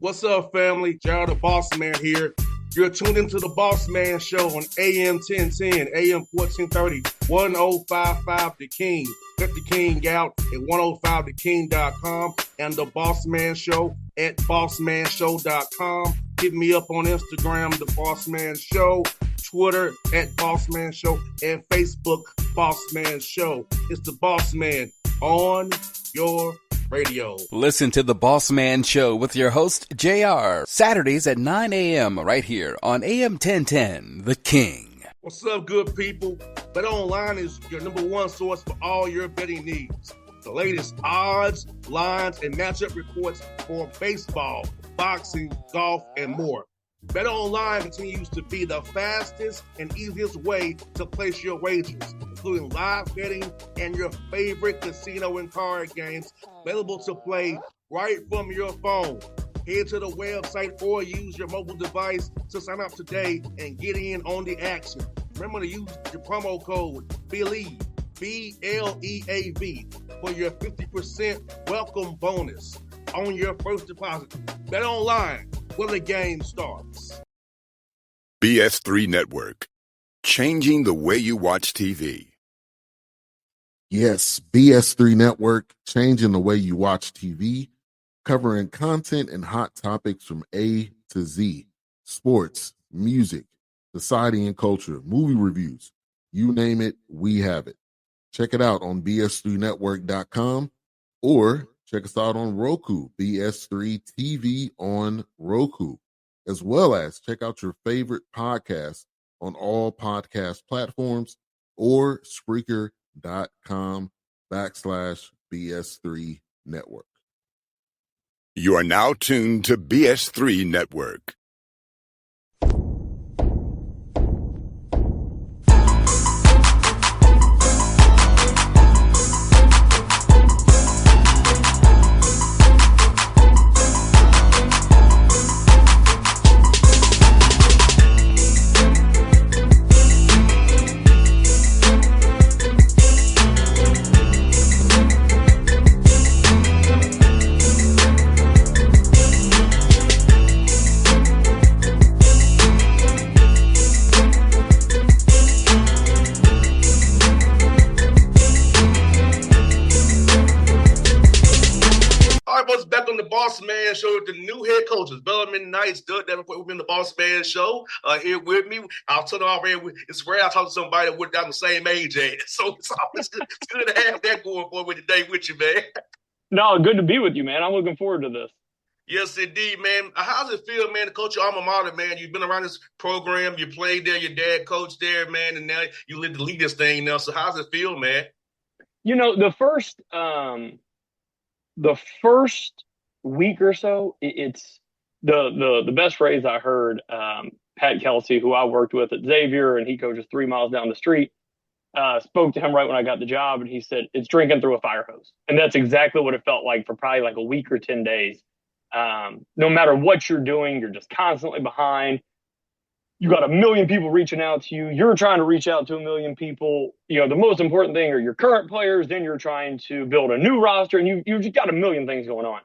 What's up, family? Gerald the Bossman here. You're tuned into the Bossman Show on AM 1010, AM 1430, 1055 The King. Let the King out at 105theking.com and the Bossman Show at bossmanshow.com. Hit me up on Instagram, The Bossman Show, Twitter at Bossman Show, and Facebook, Bossman Show. It's the Bossman on your radio. Listen to the Bossman Show with your host, JR, Saturdays at 9 a.m. right here on AM 1010, The King. What's up, good people? BetOnline is your number one source for all your betting needs. The latest odds, lines, and matchup reports for baseball, boxing, golf, and more. BetOnline continues to be the fastest and easiest way to place your wagers, including live betting and your favorite casino and card games available to play right from your phone. Head to the website or use your mobile device to sign up today and get in on the action. Remember to use your promo code BELIEVE, B-L-E-A-V, for your 50% welcome bonus on your first deposit. BetOnline, where the game starts. BS3 Network, changing the way you watch TV. Yes, BS3 Network, changing the way you watch TV, covering content and hot topics from A to Z, sports, music, society and culture, movie reviews, you name it, we have it. Check it out on bs3network.com or check us out on Roku, BS3 TV on Roku, as well as check out your favorite podcasts on all podcast platforms or Spreaker.com/BS3 Network. You are now tuned to BS3 Network. Bossman Show with the new head coaches, Bellarmine Knights, Doug Davenport. We've been the Bossman Show here with me. I'll tell them already, it's rare I talk to somebody that we're down the same age as. So it's always good to have that going for me today with you, man. No, good to be with you, man. I'm looking forward to this. Yes, indeed, man. How's it feel, man, to coach your alma mater, man? You've been around this program. You played there. Your dad coached there, man, and now you live to lead this thing now. So how's it feel, man? You know, the first week or so, it's the best phrase I heard. Pat Kelsey, who I worked with at Xavier, and he coaches 3 miles down the street, spoke to him right when I got the job, and he said, it's drinking through a fire hose. And that's exactly what it felt like for probably like a week or 10 days. No matter what you're doing, you're just constantly behind. You got a million people reaching out to you. You're trying to reach out to a million people. You know, the most important thing are your current players. Then you're trying to build a new roster, and you've just got a million things going on.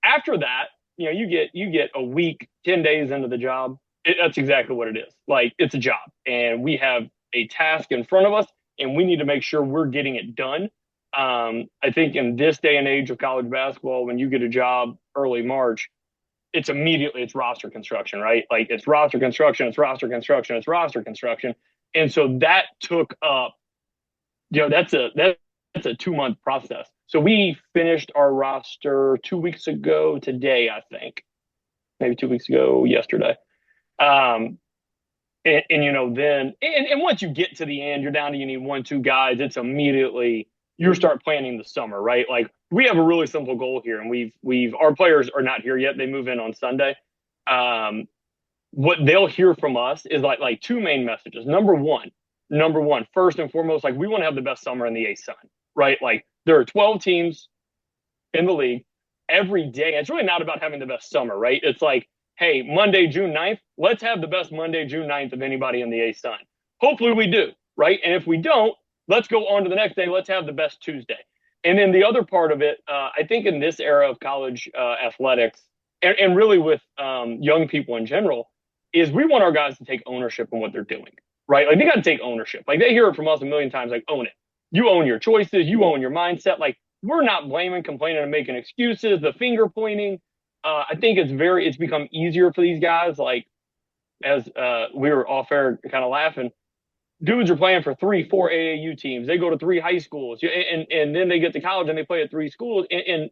After that, you know, you get a week, 10 days into the job. That's exactly what it is. Like, it's a job, and we have a task in front of us, and we need to make sure we're getting it done. I think in this day and age of college basketball, when you get a job early March, it's roster construction, right? Like, it's roster construction. And so that took up, you know, that's a 2-month process. So we finished our roster 2 weeks ago today, I think. Maybe 2 weeks ago yesterday. And you know, then once you get to the end, you're down to, you need 1-2 guys. It's immediately, you start planning the summer, right? Like, we have a really simple goal here, and our players are not here yet. They move in on Sunday. What they'll hear from us is like 2 main messages. Number one, first and foremost, like, we want to have the best summer in the ASUN, right? Like, there are 12 teams in the league every day. It's really not about having the best summer, right? It's like, hey, Monday, June 9th, let's have the best Monday, June 9th of anybody in the ASUN. Hopefully we do, right? And if we don't, let's go on to the next day. Let's have the best Tuesday. And then the other part of it, I think in this era of college athletics, and really with young people in general, is we want our guys to take ownership in what they're doing, right? Like they got to take ownership. Like they hear it from us a million times, like own it. You own your choices. You own your mindset. Like we're not blaming, complaining, and making excuses, the finger pointing. I think it's become easier for these guys. Like as we were off air kind of laughing, dudes are playing for 3, 4 AAU teams. They go to 3 high schools, and then they get to college and they play at 3 schools, and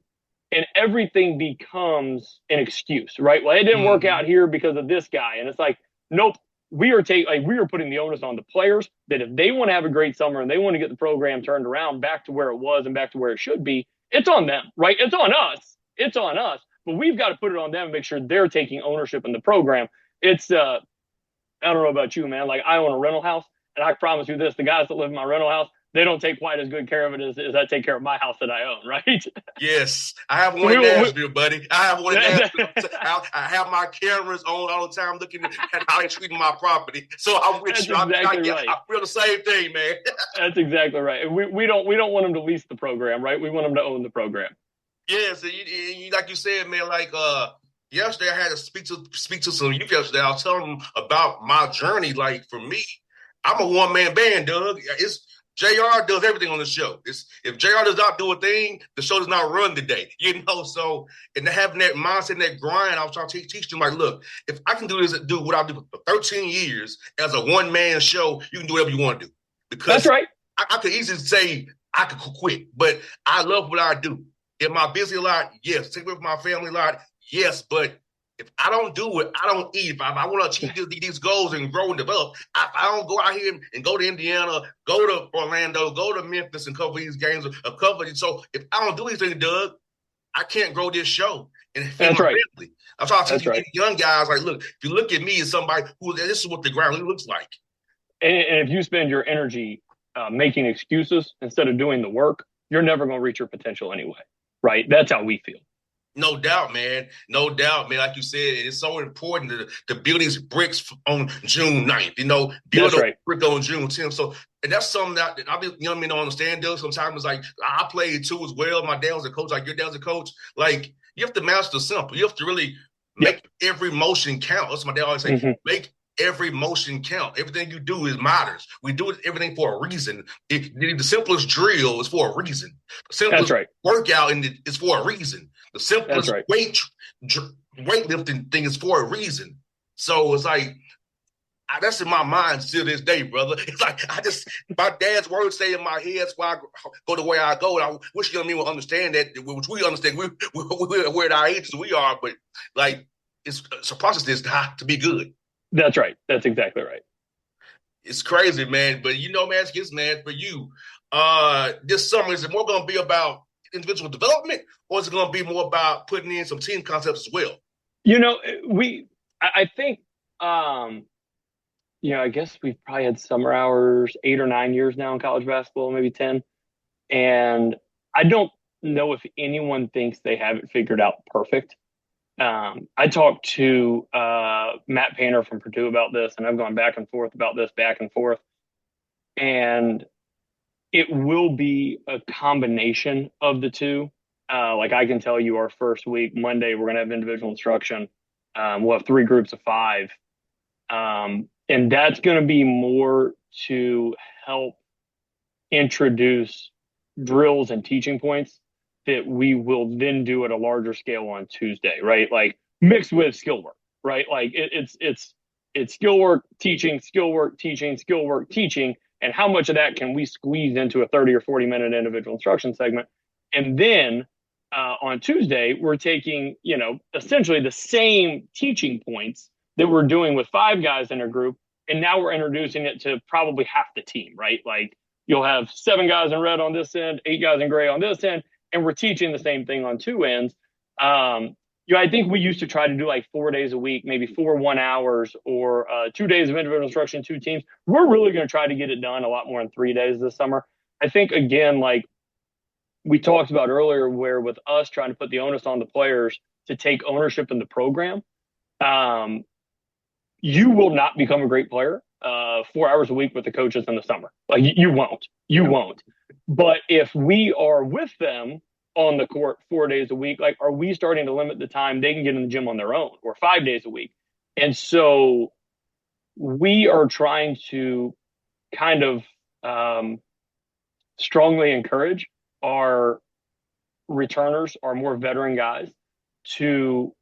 everything becomes an excuse, right? Well, it didn't work out here because of this guy, and it's like, nope. We are putting the onus on the players that if they want to have a great summer and they want to get the program turned around back to where it was and back to where it should be, it's on them, right? It's on us. It's on us. But we've got to put it on them and make sure they're taking ownership in the program. It's I don't know about you, man. Like I own a rental house, and I promise you this: the guys that live in my rental house, they don't take quite as good care of it as I take care of my house that I own, right? Yes. I have one in Nashville, buddy. I have one in Nashville. I have my cameras on all the time looking at how they're treating my property. So I'm with you. Exactly right. I feel the same thing, man. That's exactly right. We don't want them to lease the program, right? We want them to own the program. Yes. And like you said, man, like yesterday I had to speak to some youth yesterday. I was telling them about my journey. Like for me, I'm a one-man band, Doug. JR does everything on the show. If JR does not do a thing, the show does not run today. So and having that mindset and that grind, I was trying to teach them, like, look, if I can do what I do for 13 years as a one-man show, you can do whatever you want to do. Because that's right. I could easily say I could quit, but I love what I do. Am I busy a lot? Yes. Take care of my family a lot? Yes. But if I don't do it, I don't eat. If I want to achieve these goals and grow and develop, I don't go out here and go to Indiana, go to Orlando, go to Memphis and cover these games or cover it. So if I don't do anything, Doug, I can't grow this show and feed my family. I'm trying to teach young guys, like, look, if you look at me as somebody this is what the ground really looks like. And if you spend your energy making excuses instead of doing the work, you're never going to reach your potential anyway, right? That's how we feel. No doubt, man. No doubt, man. Like you said, it's so important to build these bricks on June 9th, build a brick on June 10th. So, and that's something that young men don't understand, though. Sometimes it's like, I played too as well. My dad was a coach, like your dad was a coach. Like, you have to master simple. You have to really make every motion count. That's what my dad always say. Make every motion count. Everything you do matters. We do everything for a reason. The simplest drill is for a reason. The simplest workout is for a reason. The simplest weightlifting thing is for a reason. So it's like, that's in my mind still this day, brother. It's like, my dad's words stay in my head. That's why I go the way I go. And I wish young men would understand that, which we understand. We're at our ages we are, but like, it's a process to be good. That's right. That's exactly right. It's crazy, man. But man, man, for you, this summer, is it more going to be about individual development, or is it going to be more about putting in some team concepts as well? I think, I guess we've probably had summer hours 8 or 9 years now in college basketball, maybe 10. And I don't know if anyone thinks they have it figured out perfect. I talked to Matt Painter from Purdue about this, and I've gone back and forth about this, and it will be a combination of the two. Like I can tell you, our first week, Monday, we're going to have individual instruction. We'll have 3 groups of 5. And that's going to be more to help introduce drills and teaching points that we will then do at a larger scale on Tuesday, right? Like mixed with skill work, right? Like it's skill work, teaching, skill work, teaching, skill work, teaching. And how much of that can we squeeze into a 30 or 40 minute individual instruction segment? And then on Tuesday, we're taking, essentially the same teaching points that we're doing with 5 guys in a group. And now we're introducing it to probably half the team, right? Like you'll have 7 guys in red on this end, 8 guys in gray on this end, and we're teaching the same thing on 2 ends. I think we used to try to do like 4 days a week, maybe 4 1 hours, or 2 days of individual instruction, 2 teams. We're really going to try to get it done a lot more in 3 days this summer. I think, again, like we talked about earlier, where with us trying to put the onus on the players to take ownership in the program, you will not become a great player 4 hours a week with the coaches in the summer. Like you won't. But if we are with them on the court 4 days a week? Like, are we starting to limit the time they can get in the gym on their own, or 5 days a week? And so we are trying to kind of strongly encourage our returners, our more veteran guys, to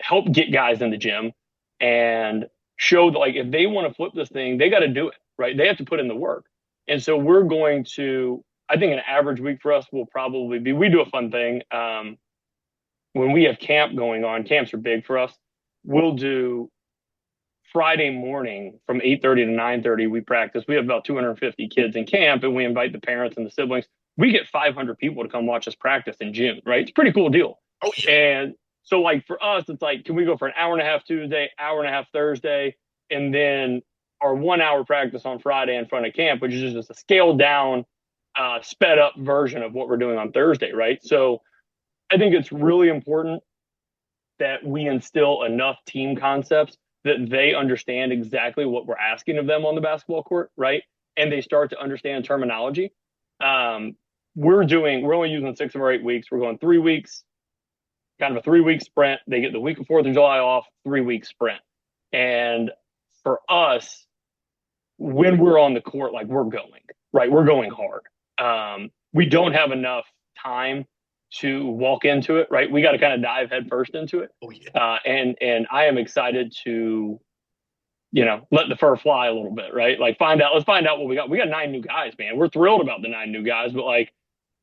help get guys in the gym and show that, like, if they want to flip this thing, they got to do it, right? They have to put in the work. And so we're going to, I think an average week for us will probably be, we do a fun thing. When we have camp going on, camps are big for us. We'll do Friday morning from 8:30 to 9:30, we practice. We have about 250 kids in camp, and we invite the parents and the siblings. We get 500 people to come watch us practice in June, right? It's a pretty cool deal. Oh, yeah. And so, like, for us, it's like, can we go for an hour and a half Tuesday, hour and a half Thursday, and then our 1 hour practice on Friday in front of camp, which is just a scaled down, sped up version of what we're doing on Thursday, right? So I think it's really important that we instill enough team concepts that they understand exactly what we're asking of them on the basketball court, right? And they start to understand terminology. We're only using 6 of our 8 weeks. We're going 3 weeks, kind of a 3-week sprint. They get the week of 4th of July off, 3-week sprint. And for us, when we're on the court, like, we're going, right? We're going hard. We don't have enough time to walk into it, right? We got to kind of dive headfirst into it. Oh, yeah. And I am excited to, let the fur fly a little bit, right? Like, let's find out what we got. We got 9 new guys, man. We're thrilled about the 9 new guys, but, like,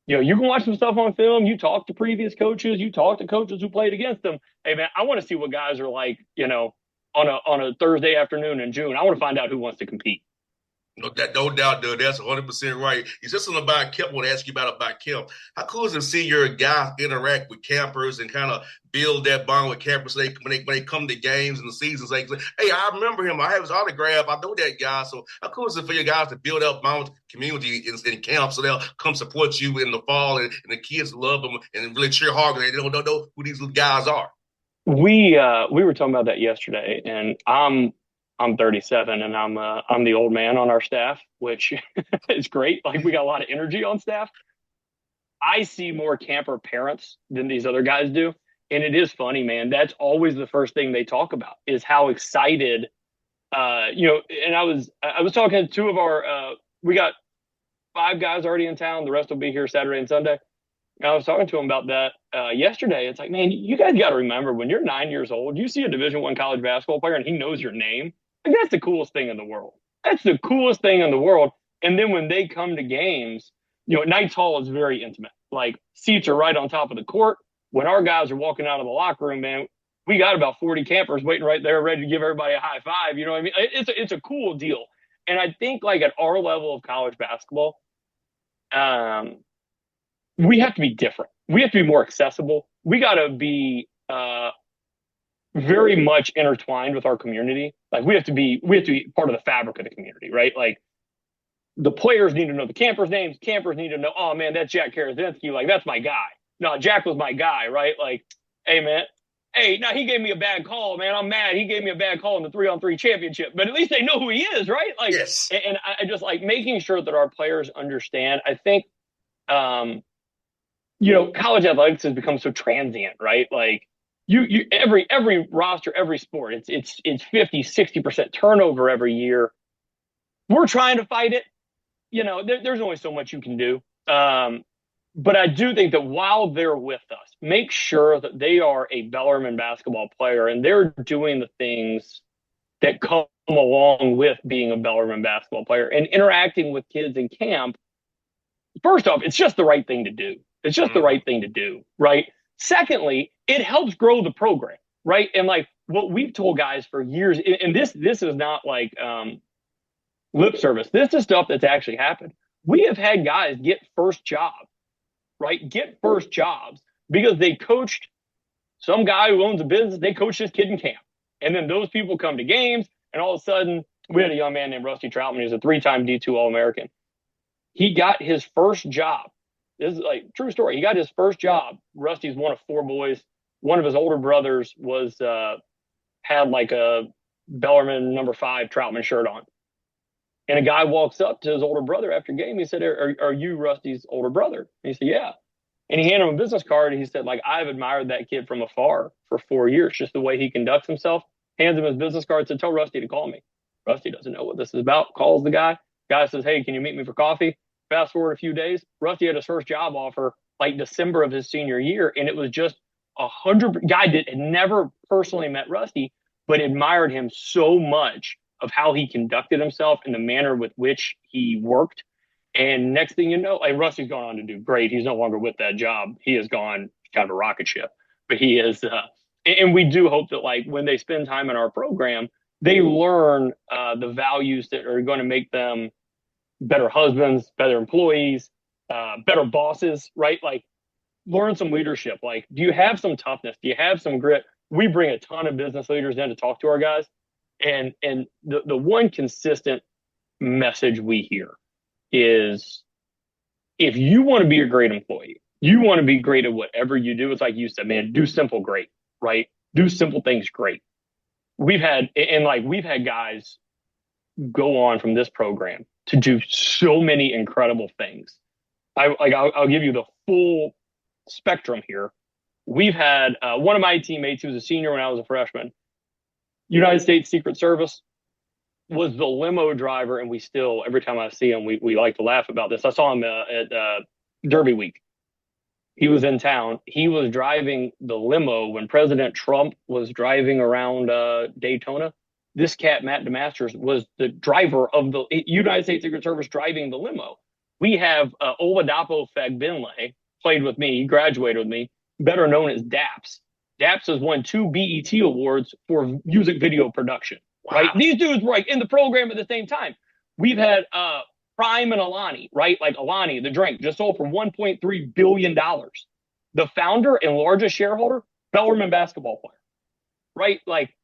you can watch some stuff on film. You talk to previous coaches. You talk to coaches who played against them. Hey, man, I want to see what guys are like, on a Thursday afternoon in June. I want to find out who wants to compete. No doubt, dude. That's 100% right. You said something about Kemp. I want to ask you about Kemp. How cool is it to see your guys interact with campers and kind of build that bond with campers when they come to games and the seasons? Like, hey, I remember him. I have his autograph. I know that guy. So how cool is it for your guys to build up bond community in camp so they'll come support you in the fall and the kids love them and really cheer hard because they don't know who these little guys are? We were talking about that yesterday, and I'm 37 and I'm the old man on our staff, which is great. Like, we got a lot of energy on staff. I see more camper parents than these other guys do. And it is funny, man. That's always the first thing they talk about is how excited, and I was talking to 2 of our, we got 5 guys already in town. The rest will be here Saturday and Sunday. And I was talking to them about that yesterday. It's like, man, you guys got to remember, when you're 9 years old, you see a Division I college basketball player and he knows your name. Like, that's the coolest thing in the world. That's the coolest thing in the world. And then when they come to games, Knights Hall is very intimate. Like, seats are right on top of the court. When our guys are walking out of the locker room, man, we got about 40 campers waiting right there, ready to give everybody a high five. You know what I mean? It's a cool deal. And I think, like, at our level of college basketball, we have to be different. We have to be more accessible. We got to be very much intertwined with our community. Like, we have to be part of the fabric of the community, right? Like, the players need to know the campers' names. Campers need to know, oh man, that's Jack Karazinski. Like, that's my guy. No, Jack was my guy, right? Like, hey man, now he gave me a bad call, man. I'm mad. He gave me a bad call in the 3-on-3 championship, but at least they know who he is, right? Like, yes. And I just like making sure that our players understand. I think, college athletics has become so transient, right? Like, every roster, every sport, it's 50, 60% turnover every year. We're trying to fight it. There's only so much you can do. But I do think that while they're with us, make sure that they are a Bellarmine basketball player and they're doing the things that come along with being a Bellarmine basketball player and interacting with kids in camp. First off, it's just the right thing to do. It's just the right thing to do, right? Secondly, it helps grow the program, right? And like what we've told guys for years, and this is not like lip service. This is stuff that's actually happened. We have had guys get first jobs, right? Get first jobs because they coached some guy who owns a business. They coached this kid in camp. And then those people come to games, and all of a sudden, we had a young man named Rusty Troutman. He was a 3-time D2 All-American. He got his first job. This is like true story. He got his first job. Rusty's one of 4 boys. One of his older brothers was had like a Bellarmine number 5 Troutman shirt on. And a guy walks up to his older brother after game. He said, are you Rusty's older brother? And he said, yeah. And he handed him a business card, and he said, like, I've admired that kid from afar for 4 years, just the way he conducts himself. Hands him his business card, said, tell Rusty to call me. Rusty doesn't know what this is about, calls the guy. Guy says, hey, can you meet me for coffee? Fast forward a few days, Rusty had his first job offer like December of his senior year, and it was just 100. Guy had never personally met Rusty, but admired him so much of how he conducted himself and the manner with which he worked. And next thing you know, like, Rusty's gone on to do great. He's no longer with that job. He has gone kind of a rocket ship, but he is. And we do hope that, like, when they spend time in our program, they learn the values that are going to make them better husbands, better employees, better bosses, right? Like, learn some leadership. Like, do you have some toughness? Do you have some grit? We bring a ton of business leaders in to talk to our guys. And the one consistent message we hear is, if you want to be a great employee, you want to be great at whatever you do. It's like you said, man, do simple great, right? Do simple things great. We've had guys go on from this program to do so many incredible things. I'll give you the full spectrum here. We've had one of my teammates who was a senior when I was a freshman, United States Secret Service, was the limo driver, and we still, every time I see him, we like to laugh about this. I saw him at Derby Week. He was in town. He was driving the limo when President Trump was driving around Daytona. This cat, Matt DeMasters, was the driver of the United States Secret Service driving the limo. We have Oladapo Fagbinley, played with me, graduated with me, better known as Daps. Daps has won 2 BET awards for music video production. Wow. Right? These dudes were like in the program at the same time. We've had Prime and Alani, right? Like Alani, the drink, just sold for $1.3 billion. The founder and largest shareholder, Bellarmine basketball player, right? Like,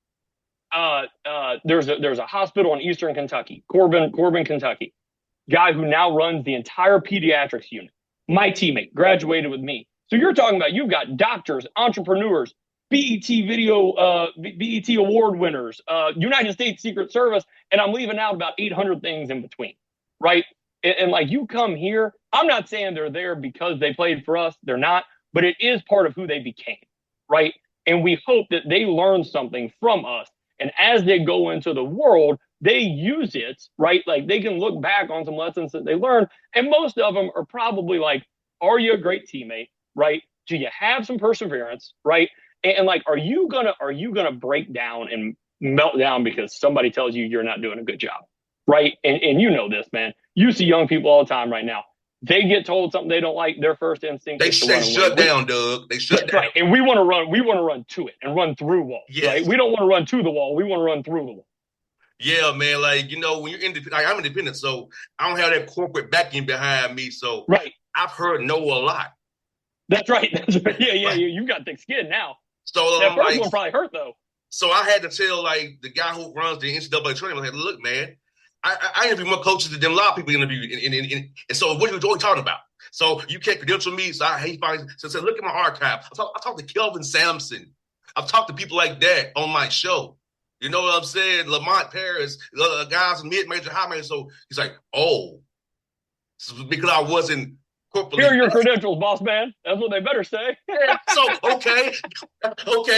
there's a hospital in Eastern Kentucky, Corbin, Kentucky, guy who now runs the entire pediatrics unit. My teammate graduated with me. So you're talking about, you've got doctors, entrepreneurs, BET BET award winners, United States Secret Service, and I'm leaving out about 800 things in between, right? And like, you come here, I'm not saying they're there because they played for us. They're not, but it is part of who they became, right? And we hope that they learn something from us. And as they go into the world, they use it, right? Like, they can look back on some lessons that they learned. And most of them are probably like, are you a great teammate, right? Do you have some perseverance, right? And like, are you gonna break down and melt down because somebody tells you you're not doing a good job, right? And you know this, man. You see young people all the time right now. They get told something they don't like. Their first instinct is to run away. Shut down, Doug. They shut down. Right. And we want to run. We want to run to it and run through walls. Yes. Right. We don't want to run to the wall. We want to run through the wall. Yeah, man. Like, you know, when you're independent, like, I'm independent, so I don't have that corporate backing behind me. So right. I've heard no a lot. That's right. That's right. Yeah. Right. You got thick skin now. So that first one probably hurt though. So I had to tell like the guy who runs the NCAA training, I said, look, man, I interview more coaches than a lot of people interview. And so what are you talking about? So you can't credential me. So I hate finding. So I said, look at my archive. I talked to Kelvin Sampson. I've talked to people like that on my show. You know what I'm saying? Lamont Paris, the guys in mid-major, high-major. So he's like, oh, because I wasn't corporately. Here are your credentials, boss man. That's what they better say. So, okay,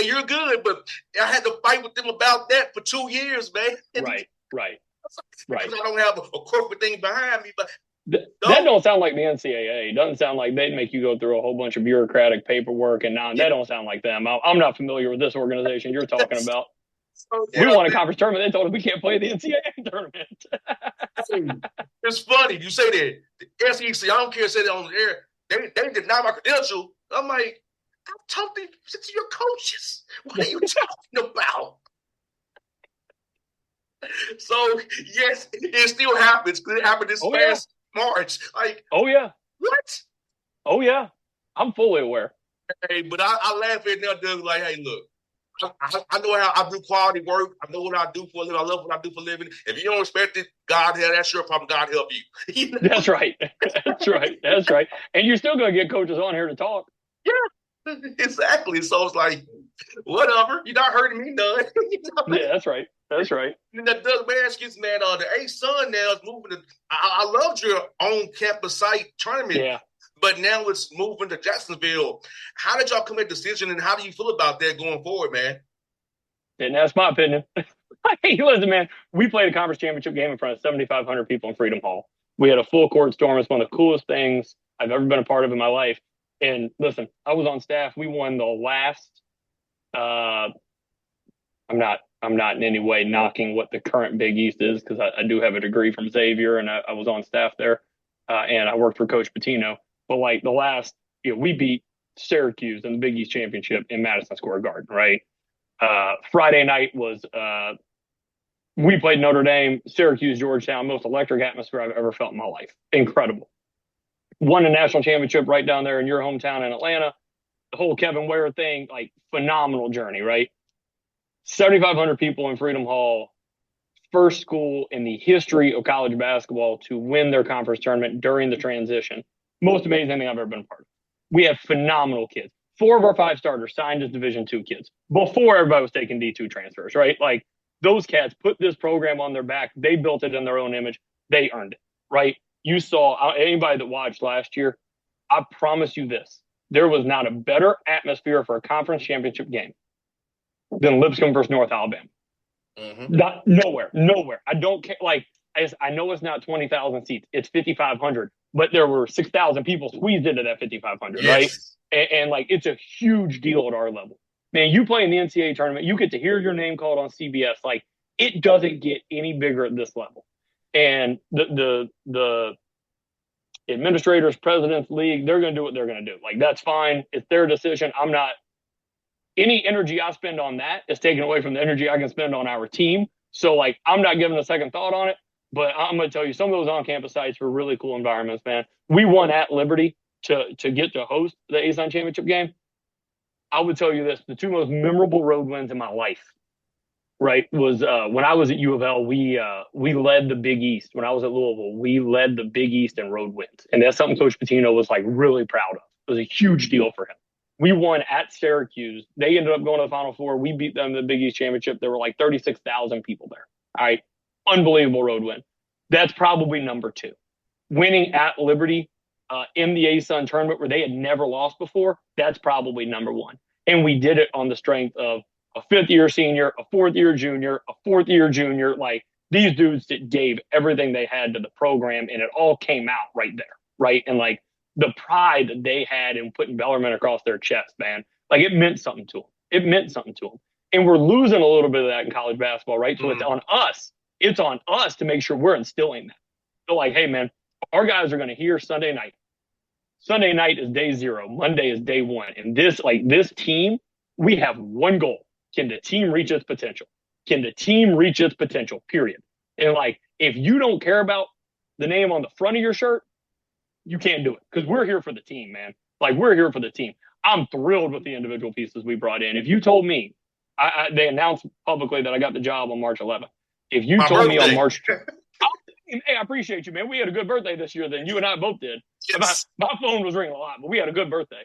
you're good. But I had to fight with them about that for 2 years, man. Right. Because I don't have a corporate thing behind me. But that don't sound like the NCAA. It doesn't sound like they'd make you go through a whole bunch of bureaucratic paperwork. And now that don't sound like them. I'm not familiar with this organization you're talking about. We won a conference tournament. They told us we can't play the NCAA tournament. It's funny. You say that. The SEC, I don't care, say that on the air. They deny my credential. I'm like, I've talked to your coaches. What are you talking about? So, yes, it still happens. It happened this past March. Like, oh, yeah. What? Oh, yeah. I'm fully aware. Hey, but I laugh at now, Doug, like, hey, look. I know how I do quality work. I know what I do for a living. I love what I do for a living. If you don't respect it, that's your problem. God help you. That's right. That's right. And you're still going to get coaches on here to talk. Yeah, exactly. So it's like, whatever. You're not hurting me none. Yeah, that's right. And that Doug Baskets, man, the A-Sun now is moving to – I loved your own campus site tournament. Yeah. but now it's moving to Jacksonville. How did y'all come to that decision, and how do you feel about that going forward, man? And that's my opinion. Hey, listen, man, we played a conference championship game in front of 7,500 people in Freedom Hall. We had a full court storm. It's one of the coolest things I've ever been a part of in my life. And listen, I was on staff. We won the last. I'm not in any way knocking what the current Big East is, because I do have a degree from Xavier, and I was on staff there, and I worked for Coach Pitino. But like the last, we beat Syracuse in the Big East championship in Madison Square Garden, right? Friday night was we played Notre Dame, Syracuse, Georgetown, most electric atmosphere I've ever felt in my life. Incredible. Won a national championship right down there in your hometown in Atlanta. The whole Kevin Ware thing, like phenomenal journey, right? 7,500 people in Freedom Hall, first school in the history of college basketball to win their conference tournament during the transition. Most amazing thing I've ever been a part of. We had phenomenal kids. 4 of our 5 starters signed as Division II kids before everybody was taking D2 transfers, right? Like, those cats put this program on their back. They built it in their own image. They earned it, right? You saw anybody that watched last year, I promise you this. There was not a better atmosphere for a conference championship game than Lipscomb versus North Alabama. Not nowhere. I don't care. Like, I know it's not 20,000 seats. It's 5,500, but there were 6,000 people squeezed into that 5,500, yes. Right? And like, it's a huge deal at our level. Man, you play in the NCAA tournament, you get to hear your name called on CBS. Like, it doesn't get any bigger at this level. And the administrators, presidents, league, they're going to do what they're going to do. Like, that's fine. It's their decision. I'm not – any energy I spend on that is taken away from the energy I can spend on our team. So, like, I'm not giving a second thought on it. But I'm going to tell you, some of those on-campus sites were really cool environments, man. We won at Liberty to get to host the ASUN championship game. I would tell you this, the 2 most memorable road wins in my life, right, was when I was at U of L, we led the Big East. When I was at Louisville, we led the Big East in road wins. And that's something Coach Pitino was, like, really proud of. It was a huge deal for him. We won at Syracuse. They ended up going to the Final Four. We beat them in the Big East championship. There were like 36,000 people there. All right, unbelievable road win. That's probably number 2. Winning at Liberty in the ASUN tournament where they had never lost before, that's probably number 1. And we did it on the strength of a 5th-year senior, a 4th-year junior, a 4th-year junior. Like, these dudes that gave everything they had to the program, and it all came out right there, right? And, like, the pride that they had in putting Bellarmine across their chest, man, like, it meant something to them. It meant something to them. And we're losing a little bit of that in college basketball, right? So it's on us. It's on us to make sure we're instilling that. So, like, hey, man, our guys are going to hear Sunday night. Sunday night is day 0. Monday is day 1. And this team, we have one goal. Can the team reach its potential? Can the team reach its potential, period? And, like, if you don't care about the name on the front of your shirt, you can't do it, because we're here for the team, man. Like, we're here for the team. I'm thrilled with the individual pieces we brought in. If you told me, they announced publicly that I got the job on March 11th. If you told me on March – hey, I appreciate you, man. We had a good birthday this year than you and I both did. Yes. My phone was ringing a lot, but we had a good birthday.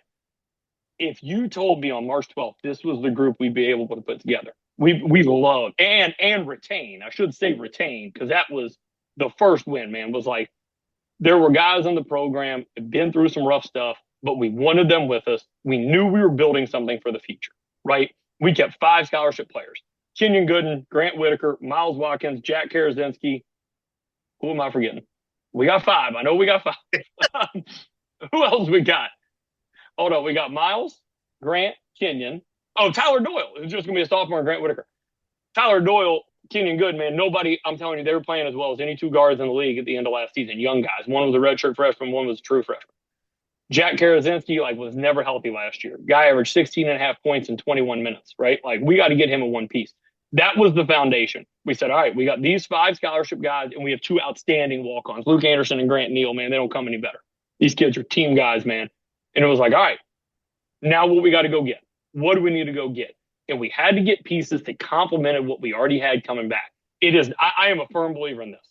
If you told me on March 12th this was the group we'd be able to put together, we love and retain. I should say retain, because that was the first win, man, was like, there were guys in the program that had been through some rough stuff, but we wanted them with us. We knew we were building something for the future, right? We kept 5 scholarship players. Kenyon Gooden, Grant Whitaker, Miles Watkins, Jack Karazinski. Who am I forgetting? We got 5. I know we got 5. Who else we got? Hold on. We got Miles, Grant, Kenyon. Oh, Tyler Doyle. It's just going to be a sophomore and Grant Whitaker. Tyler Doyle, Kenyon Good, man, nobody, I'm telling you, they were playing as well as any 2 guards in the league at the end of last season. Young guys. One was a redshirt freshman, one was a true freshman. Jack Karazinski, like, was never healthy last year. Guy averaged 16.5 points in 21 minutes, right? Like, we got to get him in one piece. That was the foundation. We said, all right, we got these 5 scholarship guys, and we have 2 outstanding walk-ons, Luke Anderson and Grant Neal, man. They don't come any better. These kids are team guys, man. And it was like, all right, now what we got to go get? What do we need to go get? And we had to get pieces that complemented what we already had coming back. It is, I am a firm believer in this.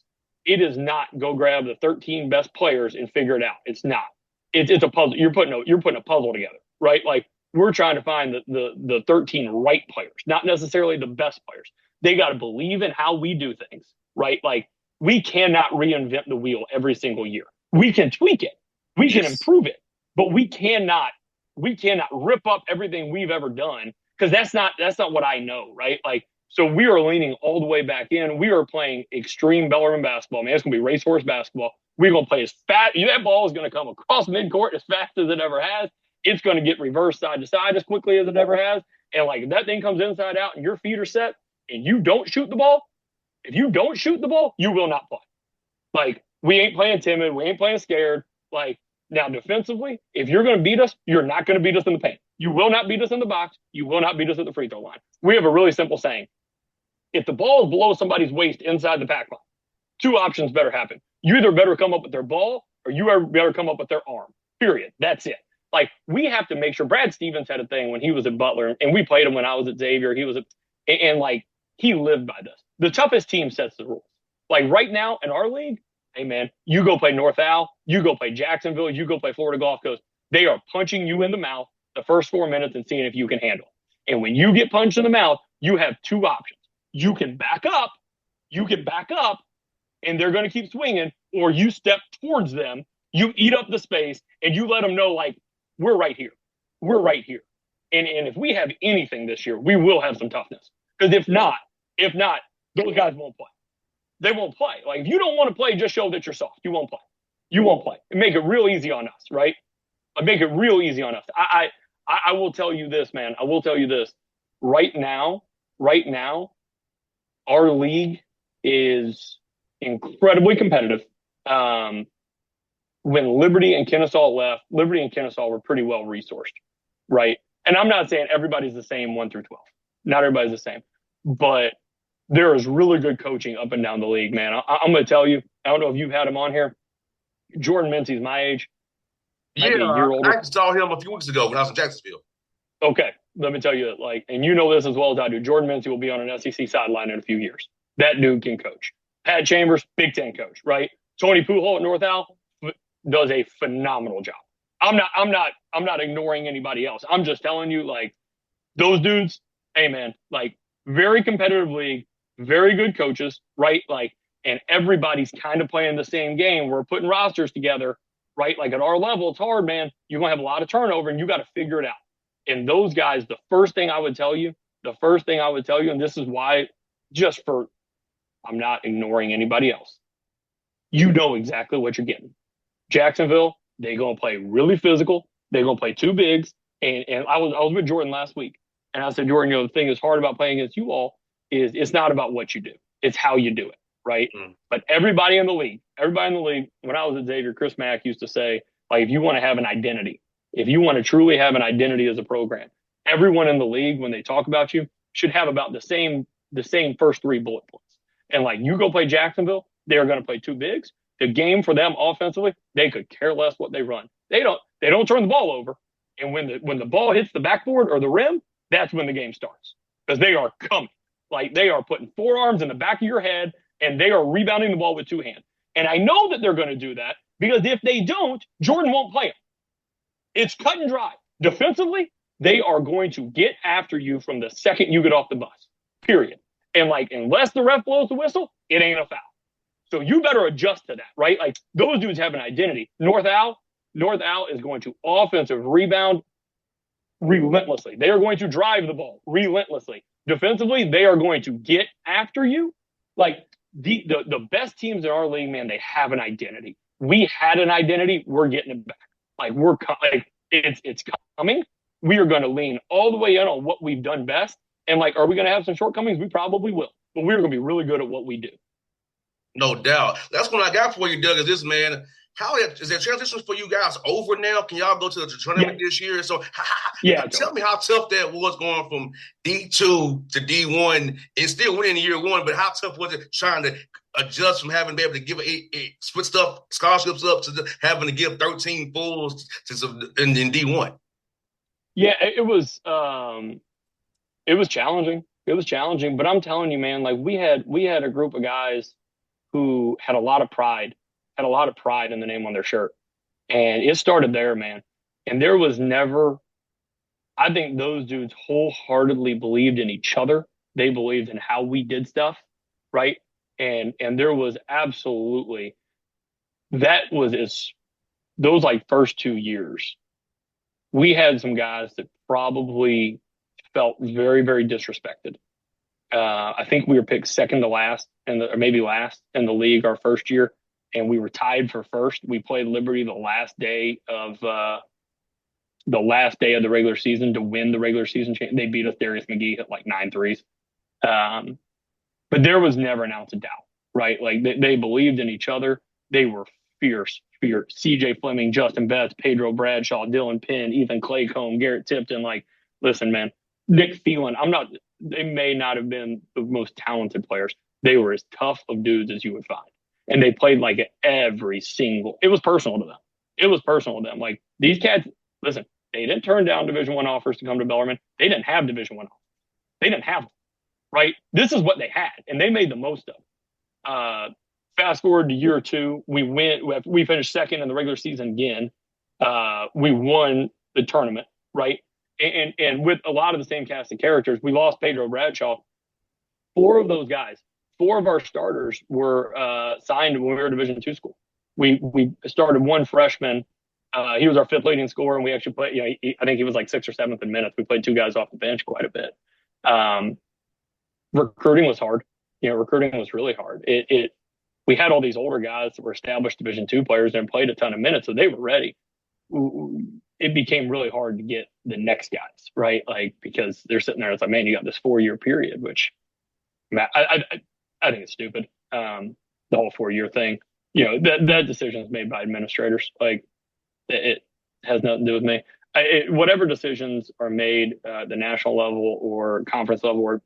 It is not go grab the 13 best players and figure it out. It's not. It's a puzzle. You're putting a puzzle together, right? Like, we're trying to find the 13 right players, not necessarily the best players. They got to believe in how we do things, right? Like, we cannot reinvent the wheel every single year. We can tweak it. We can improve it. but we cannot rip up everything we've ever done, because that's not what I know, right? Like, so we are leaning all the way back in. We are playing extreme Bellarmine basketball, man. It's going to be racehorse basketball. We're going to play as fast. That ball is going to come across midcourt as fast as it ever has. It's going to get reversed side to side as quickly as it ever has. And like, if that thing comes inside out and your feet are set and you don't shoot the ball, if you don't shoot the ball, you will not play. Like, we ain't playing timid. We ain't playing scared. Like, now defensively, if you're going to beat us, you're not going to beat us in the paint. You will not beat us in the box. You will not beat us at the free throw line. We have a really simple saying. If the ball is below somebody's waist inside the pack line, two options better happen. You either better come up with their ball or you better come up with their arm. Period. That's it. Like, we have to make sure. Brad Stevens had a thing when he was at Butler, and we played him when I was at Xavier. He lived by this. The toughest team sets the rules. Like, right now in our league, hey man, you go play North Al, you go play Jacksonville, you go play Florida Gulf Coast. They are punching you in the mouth the first 4 minutes and seeing if you can handle. And when you get punched in the mouth, you have two options. You can back up, and they're going to keep swinging, or you step towards them, you eat up the space, and you let them know, like, we're right here. We're right here. And if we have anything this year, we will have some toughness. Because if not, those guys won't play. They won't play. Like, if you don't want to play, just show that you're soft. You won't play. You won't play. And make it real easy on us, right? Make it real easy on us. I will tell you this, man. I will tell you this. Right now, our league is incredibly competitive. When Liberty and Kennesaw left, Liberty and Kennesaw were pretty well resourced, right? And I'm not saying everybody's the same 1 through 12. Not everybody's the same. But there is really good coaching up and down the league, man. I'm going to tell you, I don't know if you've had him on here. Jordan Mincy's my age. Yeah, I saw him a few weeks ago when I was in Jacksonville. Okay, let me tell you, like, and you know this as well as I do, Jordan Mincy will be on an SEC sideline in a few years. That dude can coach. Pat Chambers, Big Ten coach, right? Tony Pujol at North Al does a phenomenal job. I'm not ignoring anybody else. I'm just telling you, like, those dudes, hey man, like, very competitive league, very good coaches, right? Like, and everybody's kind of playing the same game. We're putting rosters together, right? Like, at our level, it's hard, man. You're going to have a lot of turnover, and you got to figure it out. And those guys, the first thing I would tell you, and this is why, I'm not ignoring anybody else. You know exactly what you're getting. Jacksonville, they're going to play really physical. They're going to play two bigs. And I was with Jordan last week, and I said, Jordan, the thing that's hard about playing against you all is it's not about what you do. It's how you do it, right? But everybody in the league, when I was at Xavier, Chris Mack used to say, like, if you want to have an identity, if you want to truly have an identity as a program, everyone in the league, when they talk about you, should have about the same first 3 bullet points. And, like, you go play Jacksonville, they're going to play two bigs. The game for them offensively, they could care less what they run. They don't turn the ball over. And when the ball hits the backboard or the rim, that's when the game starts. Because they are coming. Like, they are putting forearms in the back of your head, and they are rebounding the ball with 2 hands. And I know that they're going to do that, because if they don't, Jordan won't play them. It's cut and dry. Defensively, they are going to get after you from the second you get off the bus, period. And, like, unless the ref blows the whistle, it ain't a foul. So you better adjust to that, right? Like, those dudes have an identity. North Al is going to offensive rebound relentlessly. They are going to drive the ball relentlessly. Defensively, they are going to get after you. Like, the best teams in our league, man, they have an identity. We had an identity. We're getting it back. Like, it's coming. We are going to lean all the way in on what we've done best. And, like, are we going to have some shortcomings? We probably will. But we're going to be really good at what we do. No doubt. That's what I got for you, Doug, is this, man. How is that transition for you guys over now? Can y'all go to the tournament this year? So, tell me how tough that was going from D2 to D1 and still winning in year 1. But how tough was it trying to adjust from having to be able to give split stuff, scholarships up to having to give 13 fulls in D1? Yeah, it was challenging. It was challenging, but I'm telling you, man, like, we had a group of guys who had a lot of pride in the name on their shirt. And it started there, man. And there was never, I think those dudes wholeheartely believed in each other. They believed in how we did stuff, right? And there was absolutely, those like first 2 years we had some guys that probably felt very, very disrespected. I think we were picked second to last, or maybe last in the league our first year, and we were tied for first. We played Liberty the last day of the regular season to win the regular season. They beat us. Darius McGee hit like 9 threes. But there was never an ounce of doubt, right? Like they believed in each other. They were fierce. CJ Fleming, Justin Betts, Pedro Bradshaw, Dylan Penn, Ethan Claycomb, Garrett Tipton. Like, listen, man, Nick Phelan. They may not have been the most talented players. They were as tough of dudes as you would find. And they played like every single, it was personal to them. It was personal to them. Like these cats, listen, they didn't turn down Division I offers to come to Bellarmine. They didn't have Division I offers. They didn't have them, right? This is what they had, and they made the most of it. Fast forward to year 2, we finished second in the regular season again. We won the tournament, right? And with a lot of the same cast of characters, we lost Pedro Bradshaw. 4 of those guys, 4 of our starters were signed when we were a Division II school. We started one freshman. He was our 5th leading scorer, and we actually played, I think he was like 6th or 7th in minutes. We played 2 guys off the bench quite a bit. Recruiting was hard. Recruiting was really hard. We had all these older guys that were established Division II players and played a ton of minutes, so they were ready. It became really hard to get the next guys, right? Like, because they're sitting there, it's like, man, you got this 4-year period, which I think it's stupid. The whole 4-year thing, that decision is made by administrators. Like, it has nothing to do with me. Whatever decisions are made at the national level or conference level,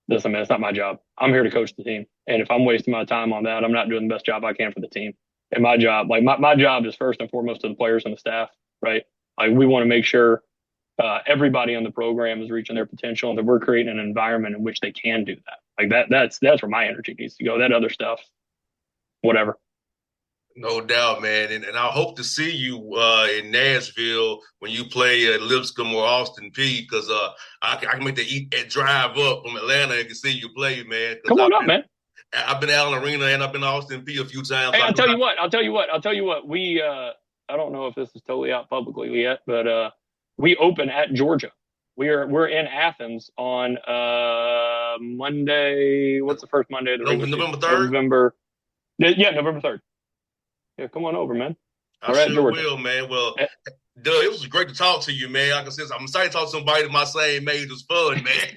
listen, man, it's not my job. I'm here to coach the team. And if I'm wasting my time on that, I'm not doing the best job I can for the team. And my job, my job is first and foremost to the players and the staff, right? Like, we want to make sure everybody on the program is reaching their potential and that we're creating an environment in which they can do that. Like that's where my energy needs to go. That other stuff, whatever. No doubt, man. And I hope to see you in Nashville when you play at Lipscomb or Austin Peay, because I can make the drive up from Atlanta and can see you play, man. Come on up, man. I've been to Allen Arena and I've been to Austin Peay a few times. Hey, I'll tell you what. We I don't know if this is totally out publicly yet, but we open at Georgia. We're in Athens on Monday. What's the first Monday of the November 3rd? November 3rd. Yeah, come on over, man. I sure will, man. Well, Doug, it was great to talk to you, man. Like I said, I'm excited to talk to somebody my same age. It was fun, man.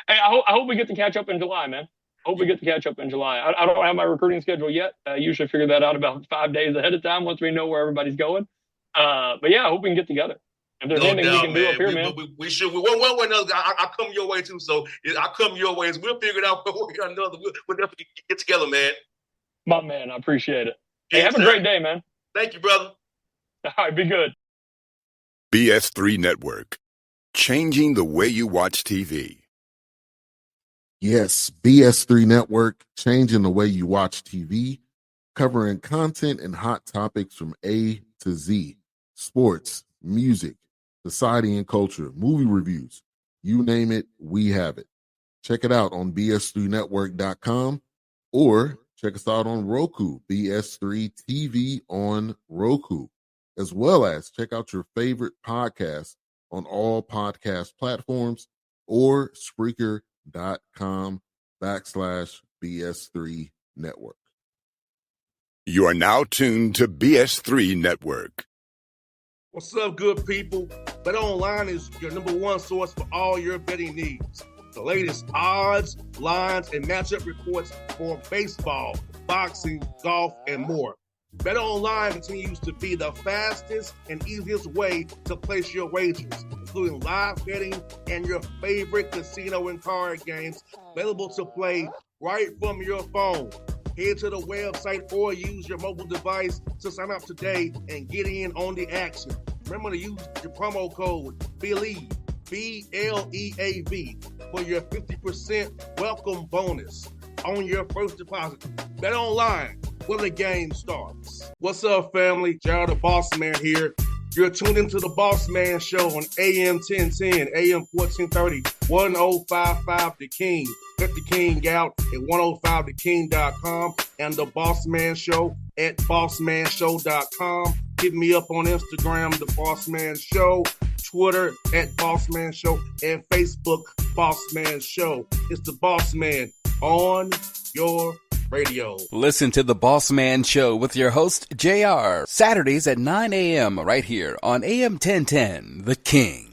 Hey, I hope we get to catch up in July, man. I don't have my recruiting schedule yet. I usually figure that out about 5 days ahead of time once we know where everybody's going. But yeah, I hope we can get together. If there's anything we can do up here, man. We should. One way or another, I come your way too. So I come your way. We'll figure it out one way or another. We'll definitely get together, man. My man, I appreciate it. Hey, have a great day, man. Thank you, brother. All right, be good. BS3 Network, changing the way you watch TV. Yes, BS3 Network, changing the way you watch TV, covering content and hot topics from A to Z, sports, music, society and culture, movie reviews, you name it, we have it. Check it out on bs3network.com or check us out on Roku, BS3 TV on Roku, as well as check out your favorite podcasts on all podcast platforms or Spreaker.com/BS3 Network. You are now tuned to BS3 Network. What's up, good people? Bet Online is your #1 source for all your betting needs. The latest odds, lines, and matchup reports for baseball, boxing, golf, and more. Bet Online continues to be the fastest and easiest way to place your wagers, including live betting and your favorite casino and card games available to play right from your phone. Head to the website or use your mobile device to sign up today and get in on the action. Remember to use your promo code BELIEVE, BLEAV, for your 50% welcome bonus on your first deposit. Bet Online, where the game starts. What's up, family? Jared the Bossman here. You're tuned into the Bossman Show on AM 1010, AM 1430, 1055 The King. Let the King out at 105theking.com and the Bossman Show at bossmanshow.com. Hit me up on Instagram, The Bossman Show, Twitter at Bossman Show, and Facebook, Bossman Show. It's The Bossman on your radio. Listen to The Bossman Show with your host, JR, Saturdays at 9 a.m. right here on AM 1010, The King.